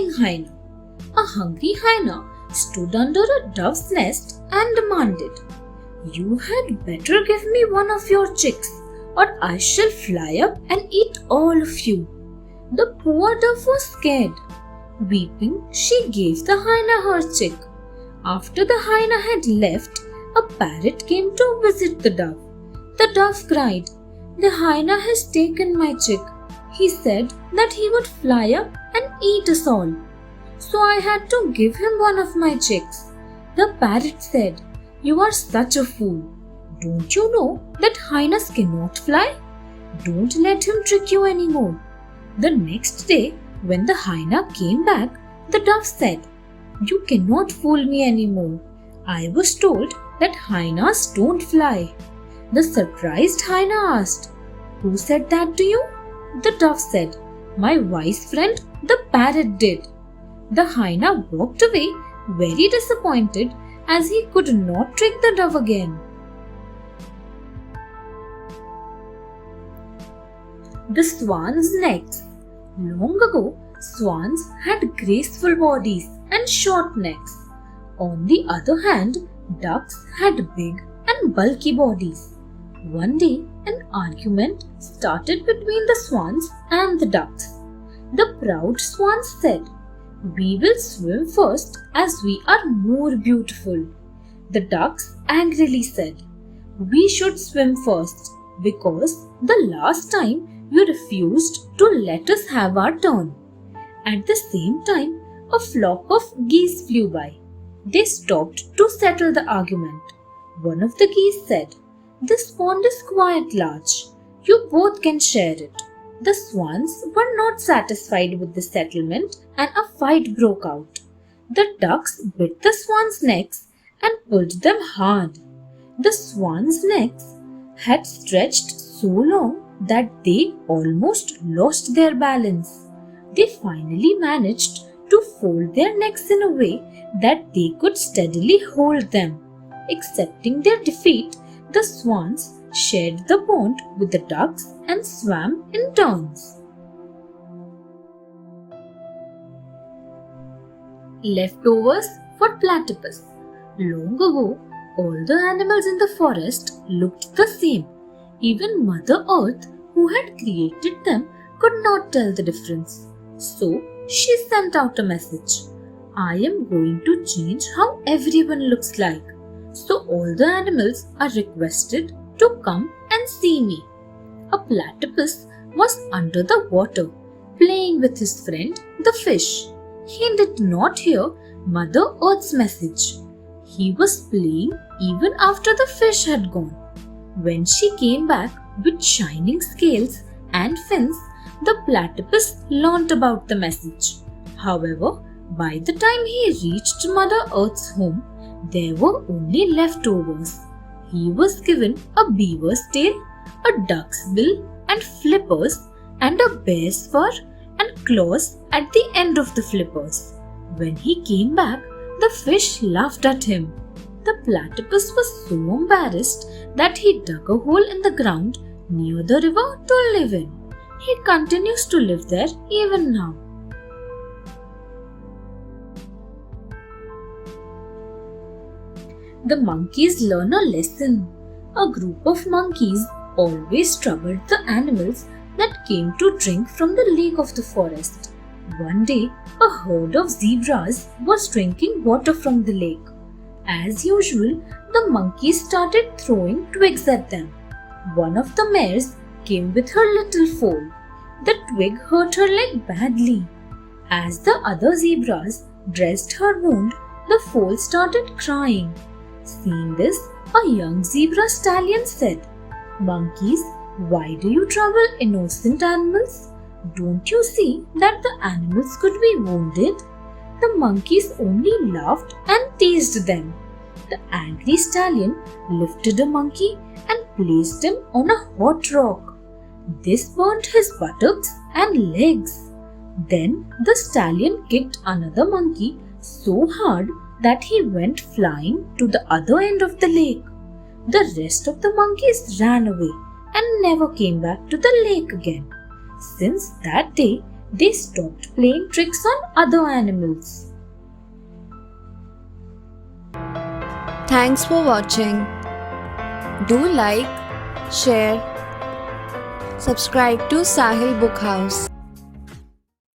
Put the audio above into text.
cunning hyena. A hungry hyena stood under a dove's nest and demanded, "You had better give me one of your chicks, or I shall fly up and eat all of you." The poor dove was scared. Weeping, she gave the hyena her chick. After the hyena had left, a parrot came to visit the dove. The dove cried, "The hyena has taken my chick. He said that he would fly up and eat us all. So I had to give him one of my chicks." The parrot said, "You are such a fool. Don't you know that hyenas cannot fly? Don't let him trick you anymore." The next day, when the hyena came back, the dove said, "You cannot fool me anymore. I was told that hyenas don't fly." The surprised hyena asked, "Who said that to you?" The dove said, "My wise friend, the parrot did." The hyena walked away very disappointed as he could not trick the dove again. The Swans Legs. Long ago, swans had graceful bodies and short necks. On the other hand, ducks had big and bulky bodies. One day, an argument started between the swans and the ducks. The proud swans said, "We will swim first as we are more beautiful." The ducks angrily said, "We should swim first because the last time you refused to let us have our turn." At the same time, a flock of geese flew by. They stopped to settle the argument. One of the geese said, "This pond is quite large. You both can share it." The swans were not satisfied with the settlement and a fight broke out. The ducks bit the swans' necks and pulled them hard. The swans' necks had stretched so long that they almost lost their balance. They finally managed to fold their necks in a way that they could steadily hold them. Accepting their defeat, the swans shared the pond with the ducks and swam in turns. Leftovers for Platypus. Long ago, all the animals in the forest looked the same. Even Mother Earth, who had created them, could not tell the difference. So she sent out a message. "I am going to change how everyone looks like. So all the animals are requested to come and see me." A platypus was under the water, playing with his friend the fish. He did not hear Mother Earth's message. He was playing even after the fish had gone. When she came back with shining scales and fins, the platypus learnt about the message. However, by the time he reached Mother Earth's home, there were only leftovers. He was given a beaver's tail, a duck's bill and flippers, and a bear's fur and claws at the end of the flippers. When he came back, the fish laughed at him. The platypus was so embarrassed that he dug a hole in the ground near the river to live in. He continues to live there even now. The monkeys learn a lesson. A group of monkeys always troubled the animals that came to drink from the lake of the forest. One day, a herd of zebras was drinking water from the lake. As usual, the monkeys started throwing twigs at them. One of the mares came with her little foal. The twig hurt her leg badly. As the other zebras dressed her wound, the foal started crying. Seeing this, a young zebra stallion said, "Monkeys, why do you trouble innocent animals? Don't you see that the animals could be wounded?" The monkeys only laughed and teased them. The angry stallion lifted a monkey and placed him on a hot rock. This burnt his buttocks and legs. Then the stallion kicked another monkey so hard that he went flying to the other end of the lake. The rest of the monkeys ran away and never came back to the lake again. Since that day, They stopped playing tricks on other animals. Thanks for watching. Do like, share, subscribe to Sahil Book House.